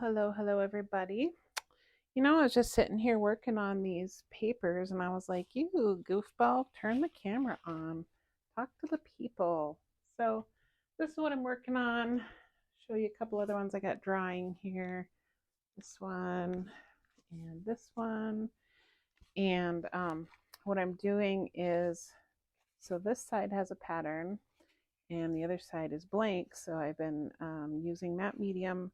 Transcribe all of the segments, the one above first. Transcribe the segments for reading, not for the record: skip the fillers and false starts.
Hello, everybody. I was just sitting here working on these papers and I was like, you goofball, turn the camera on, talk to the people. So, this is what I'm working on. Show you a couple other ones I got drying here. This one and this one. And what I'm doing is, so this side has a pattern and the other side is blank. So, I've been using matte medium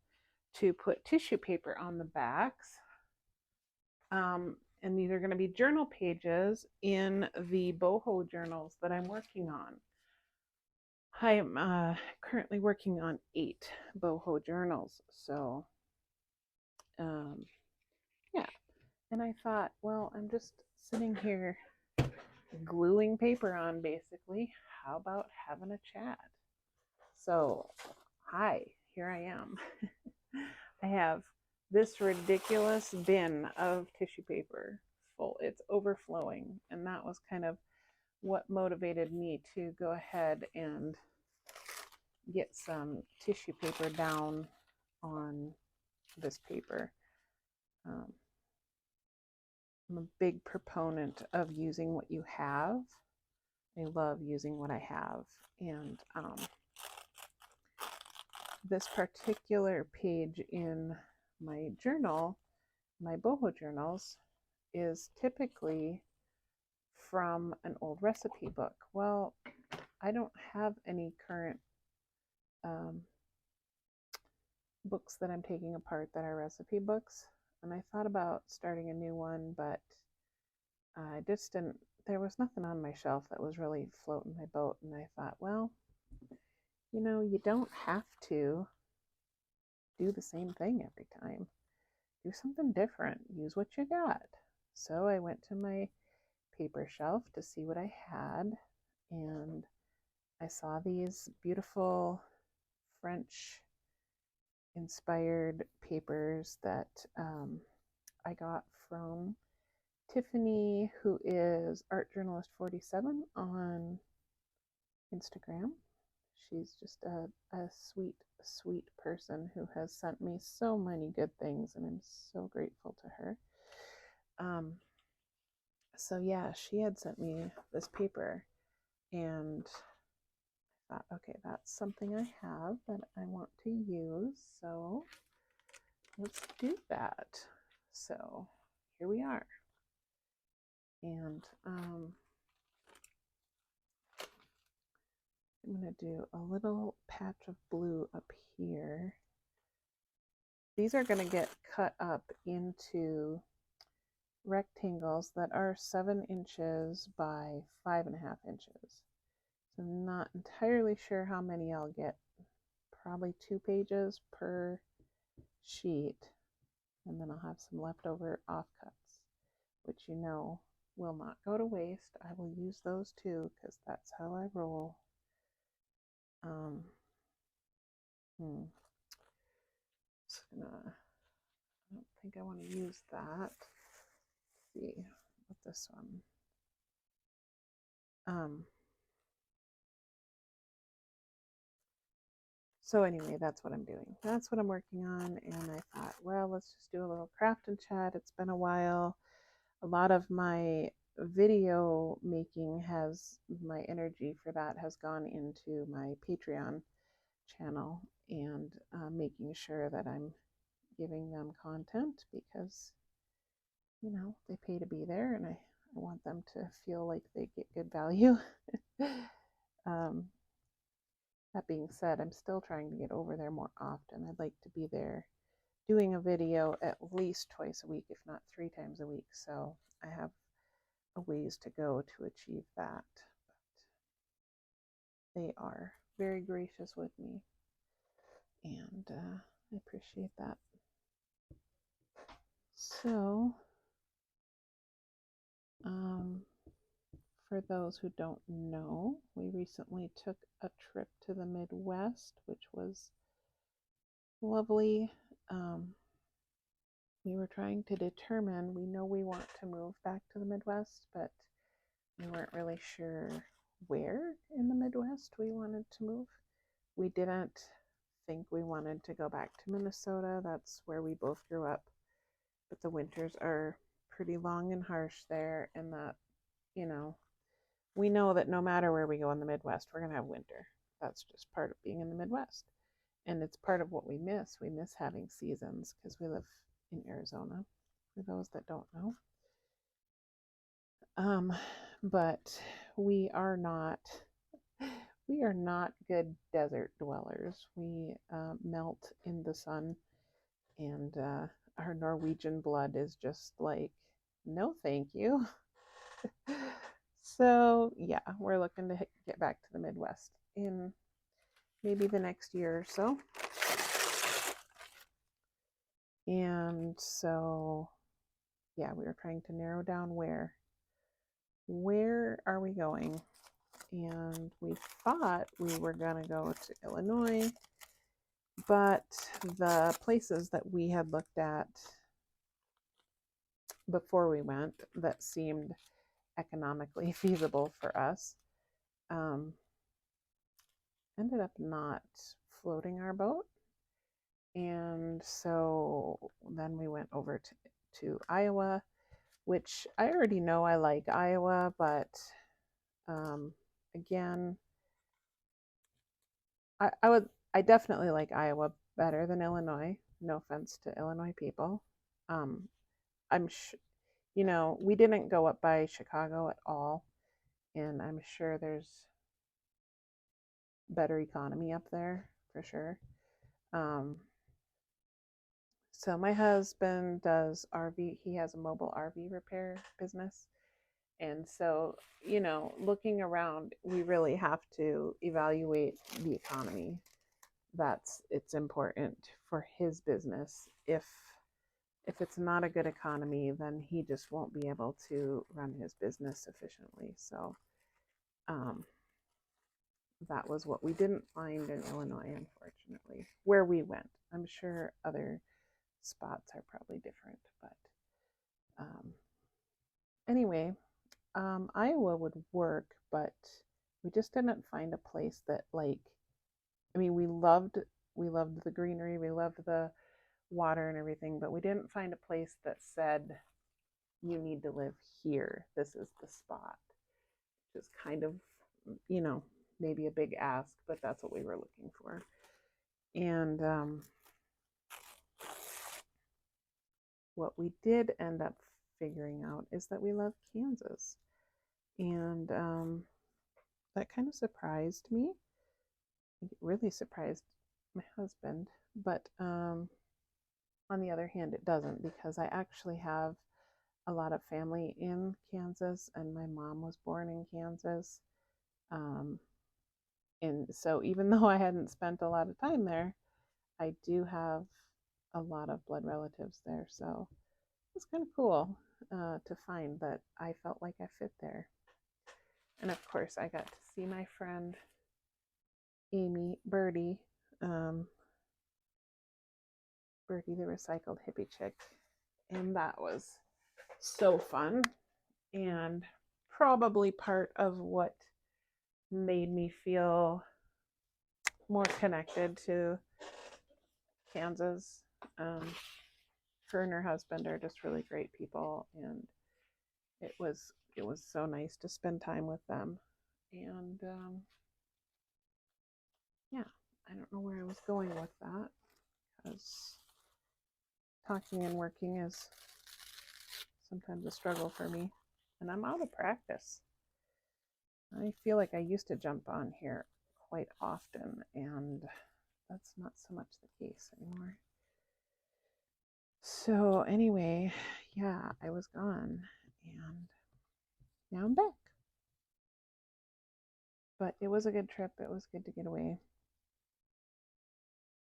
to put tissue paper on the backs. And these are going to be journal pages in the boho journals that I'm working on. I'm currently working on 8 boho journals. So, yeah. And I thought, well, I'm just sitting here gluing paper on basically. How about having a chat? So, hi, here I am. I have this ridiculous bin of tissue paper full. It's overflowing. And that was kind of what motivated me to go ahead and get some tissue paper down on this paper. I'm a big proponent of using what you have. I love using what I have. And this particular page in my journal, my boho journals, is typically from an old recipe book. Well, I don't have any current books that I'm taking apart that are recipe books. And I thought about starting a new one, but I just didn't, there was nothing on my shelf that was really floating my boat. And I thought, well, you don't have to do the same thing every time. Do something different. Use what you got. So I went to my paper shelf to see what I had, and I saw these beautiful French inspired papers that I got from Tiffany, who is Art Journalist 47 on Instagram. She's just a sweet person who has sent me so many good things, and I'm so grateful to her. So yeah, she had sent me this paper, and I thought, okay, that's something I have that I want to use, so let's do that. So here we are. And I'm going to do a little patch of blue up here. These are going to get cut up into rectangles that are 7 inches by 5.5 inches. So I'm not entirely sure how many I'll get. Probably 2 pages per sheet. And then I'll have some leftover offcuts, which will not go to waste. I will use those too, because that's how I roll. I don't think I want to use that. Let's see what this one. So anyway, that's what I'm doing. That's what I'm working on. And I thought, well, let's just do a little craft and chat. It's been a while. A lot of my video making my energy for that has gone into my Patreon channel and making sure that I'm giving them content because, they pay to be there, and I want them to feel like they get good value. That being said, I'm still trying to get over there more often. I'd like to be there doing a video at least twice a week, if not 3 times a week. So I have a ways to go to achieve that. But they are very gracious with me, and I appreciate that. So, for those who don't know, we recently took a trip to the Midwest, which was lovely. We were trying to determine, we know we want to move back to the Midwest, but we weren't really sure where in the Midwest we wanted to move. We didn't think we wanted to go back to Minnesota. That's where we both grew up. But the winters are pretty long and harsh there, and that, you know, we know that no matter where we go in the Midwest, we're going to have winter. That's just part of being in the Midwest. And it's part of what we miss. We miss having seasons because we live in Arizona, for those that don't know. But we are not good desert dwellers. We melt in the sun, and our Norwegian blood is just like, no, thank you. So yeah, we're looking to get back to the Midwest in maybe the next year or so. And so yeah, we were trying to narrow down where are we going? And we thought we were going to go to Illinois, but the places that we had looked at before we went that seemed economically feasible for us ended up not floating our boat. And so then we went over to Iowa, which I already know I like Iowa, but again, I definitely like Iowa better than Illinois. No offense to Illinois people. I'm we didn't go up by Chicago at all, and I'm sure there's better economy up there for sure. So my husband does RV. He has a mobile RV repair business. And so, looking around, we really have to evaluate the economy. It's important for his business. If it's not a good economy, then he just won't be able to run his business efficiently. So that was what we didn't find in Illinois, unfortunately, where we went. I'm sure other spots are probably different, but anyway, Iowa would work, but we just didn't find a place that, like, I mean, we loved the greenery, we loved the water and everything, but we didn't find a place that said you need to live here. This is the spot. Just kind of, maybe a big ask, but that's what we were looking for. And what we did end up figuring out is that we love Kansas. And that kind of surprised me. It really surprised my husband. But on the other hand, it doesn't, because I actually have a lot of family in Kansas, and my mom was born in Kansas. And so even though I hadn't spent a lot of time there, I do have a lot of blood relatives there. So it's kind of cool to find that I felt like I fit there. And of course, I got to see my friend Birdie, Birdie the recycled hippie chick. And that was so fun, and probably part of what made me feel more connected to Kansas. Her and her husband are just really great people, and it was so nice to spend time with them. And yeah, I don't know where I was going with that, because talking and working is sometimes a struggle for me, and I'm out of practice. I feel like I used to jump on here quite often, and that's not so much the case anymore. So anyway, yeah, I was gone, and now I'm back. But it was a good trip. It was good to get away.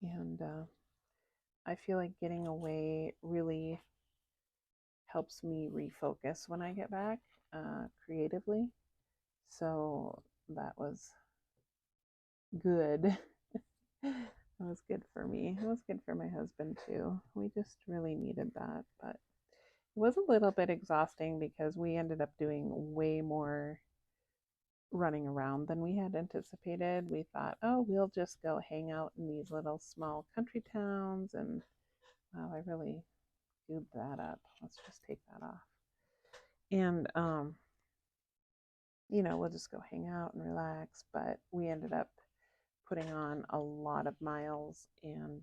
And I feel like getting away really helps me refocus when I get back creatively. So that was good. That was good for me. It was good for my husband too. We just really needed that. But it was a little bit exhausting because we ended up doing way more running around than we had anticipated. We thought, oh, we'll just go hang out in these little small country towns. And wow, I really screwed that up. Let's just take that off. And, we'll just go hang out and relax. But we ended up putting on a lot of miles and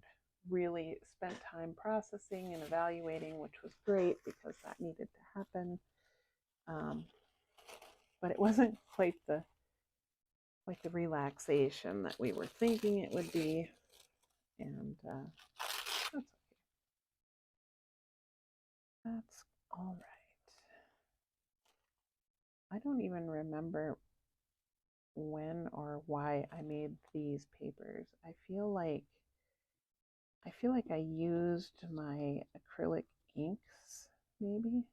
really spent time processing and evaluating, which was great because that needed to happen. But it wasn't quite the relaxation that we were thinking it would be, and that's okay. That's all right. I don't even remember when or why I made these papers. I feel like I used my acrylic inks, maybe.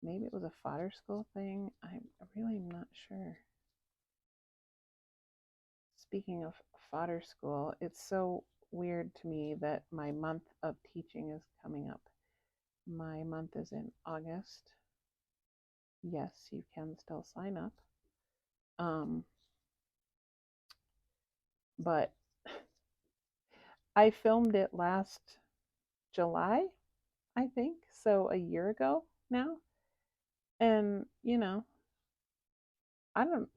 Maybe it was a fodder school thing. I really am not sure. Speaking of fodder school, it's so weird to me that my month of teaching is coming up. My month is in August. Yes, you can still sign up. But I filmed it last July, I think, so a year ago now. And, I don't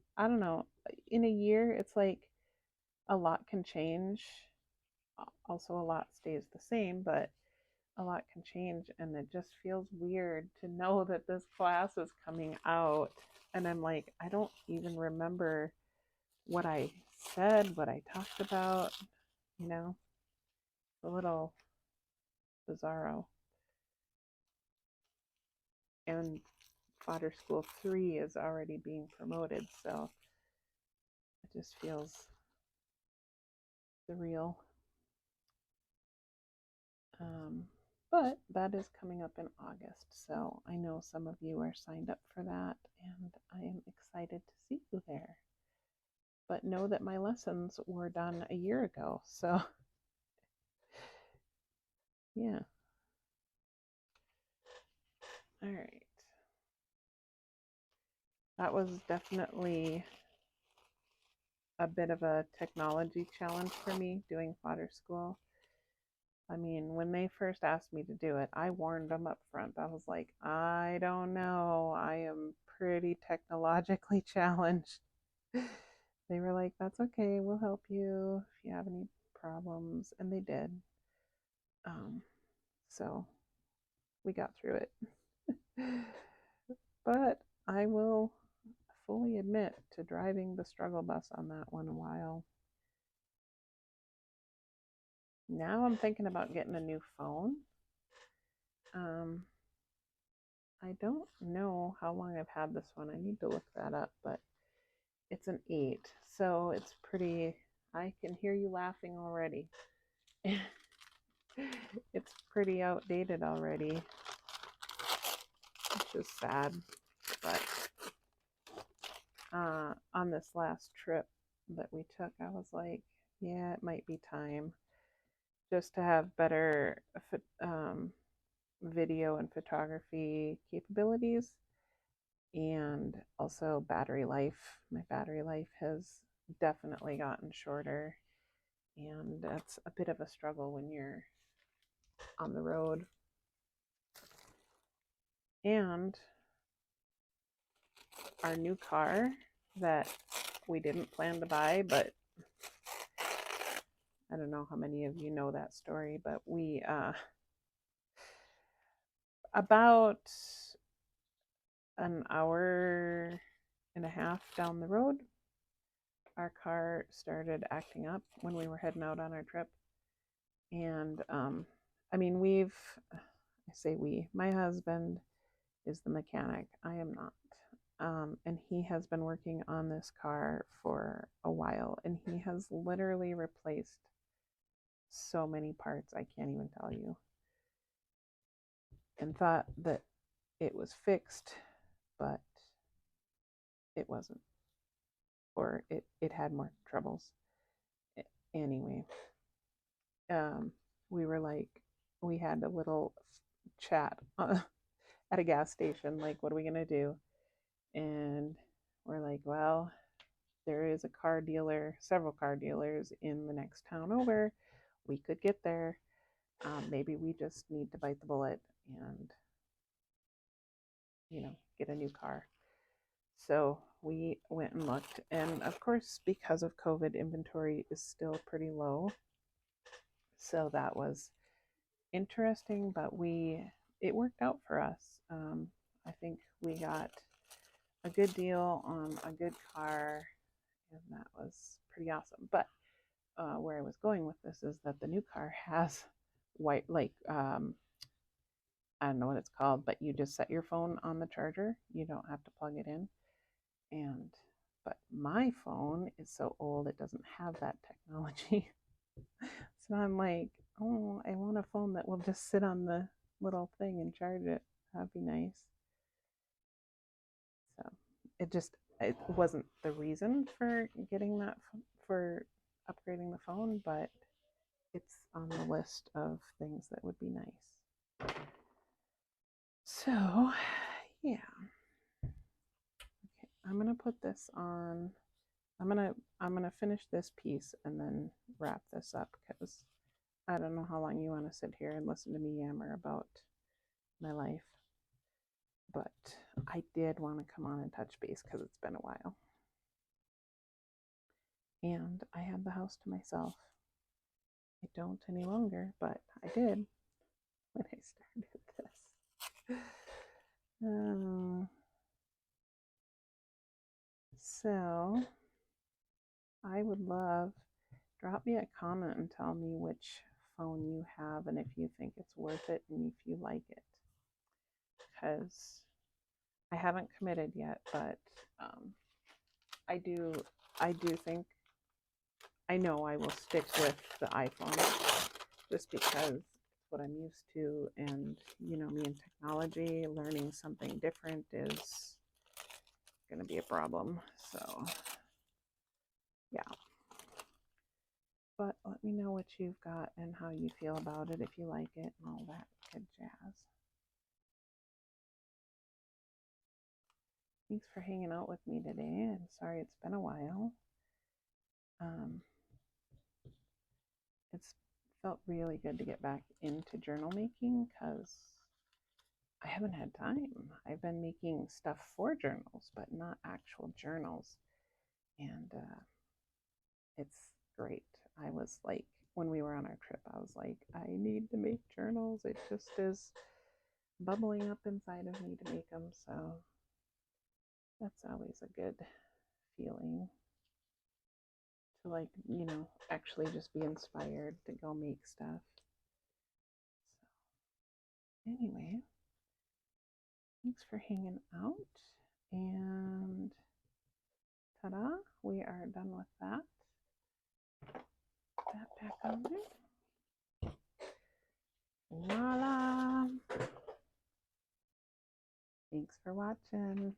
know. In a year, it's like a lot can change. Also, a lot stays the same, but a lot can change, and it just feels weird to know that this class is coming out. And I'm like, I don't even remember what I said, what I talked about, a little bizarro. And Fodder School 3 is already being promoted, so it just feels surreal. But that is coming up in August, so I know some of you are signed up for that, and I am excited to see you there. But know that my lessons were done a year ago, so yeah. All right. That was definitely a bit of a technology challenge for me doing fodder school. I mean, when they first asked me to do it, I warned them up front. I was like, I don't know. I am pretty technologically challenged. They were like, that's okay. We'll help you if you have any problems. And they did. So we got through it. But I will fully admit to driving the struggle bus on that one a while. Now I'm thinking about getting a new phone. I don't know how long I've had this one. I need to look that up, but it's an 8, so it's pretty. I can hear you laughing already. It's pretty outdated already, which is sad. But on this last trip that we took, I was like, yeah, it might be time just to have better video and photography capabilities, and also battery life. My battery life has definitely gotten shorter, and that's a bit of a struggle when you're on the road. And our new car that we didn't plan to buy, but I don't know how many of you know that story, but we about an hour and a half down the road, our car started acting up when we were heading out on our trip. And I mean, my husband is the mechanic. I am not. And he has been working on this car for a while, and he has literally replaced so many parts I can't even tell you, and thought that it was fixed, but it wasn't, or it had more troubles. Anyway, we had a little chat at a gas station, like, what are we gonna do? And we're like, well, there is a car dealer, several car dealers in the next town over. We could get there. Maybe we just need to bite the bullet and, get a new car. So we went and looked. And of course, because of COVID, inventory is still pretty low. So that was interesting, but it worked out for us. I think we got a good deal on a good car, and that was pretty awesome. But where I was going with this is that the new car has white, like, I don't know what it's called, but you just set your phone on the charger. You don't have to plug it in. But my phone is so old, it doesn't have that technology. So I'm like, oh, I want a phone that will just sit on the little thing and charge it. That'd be nice. So it wasn't the reason for getting that, for upgrading the phone, but it's on the list of things that would be nice. So, yeah. Okay, I'm gonna put this on. I'm gonna finish this piece and then wrap this up, because I don't know how long you want to sit here and listen to me yammer about my life. But I did want to come on and touch base because it's been a while. And I had the house to myself. I don't any longer, but I did when I started this. So I would love, drop me a comment and tell me which phone you have and if you think it's worth it and if you like it. Because I haven't committed yet, but I do think, I know I will stick with the iPhone just because it's what I'm used to, and me and technology, learning something different is going to be a problem. So yeah, but let me know what you've got and how you feel about it, if you like it and all that good jazz. Thanks for hanging out with me today. I'm sorry it's been a while. It's felt really good to get back into journal making because I haven't had time. I've been making stuff for journals, but not actual journals. And it's great. I was like, when we were on our trip, I was like, I need to make journals. It just is bubbling up inside of me to make them. So that's always a good feeling to, like, actually just be inspired to go make stuff. So anyway, thanks for hanging out, and ta-da, we are done with that. Put that back on there. Voila. Thanks for watching.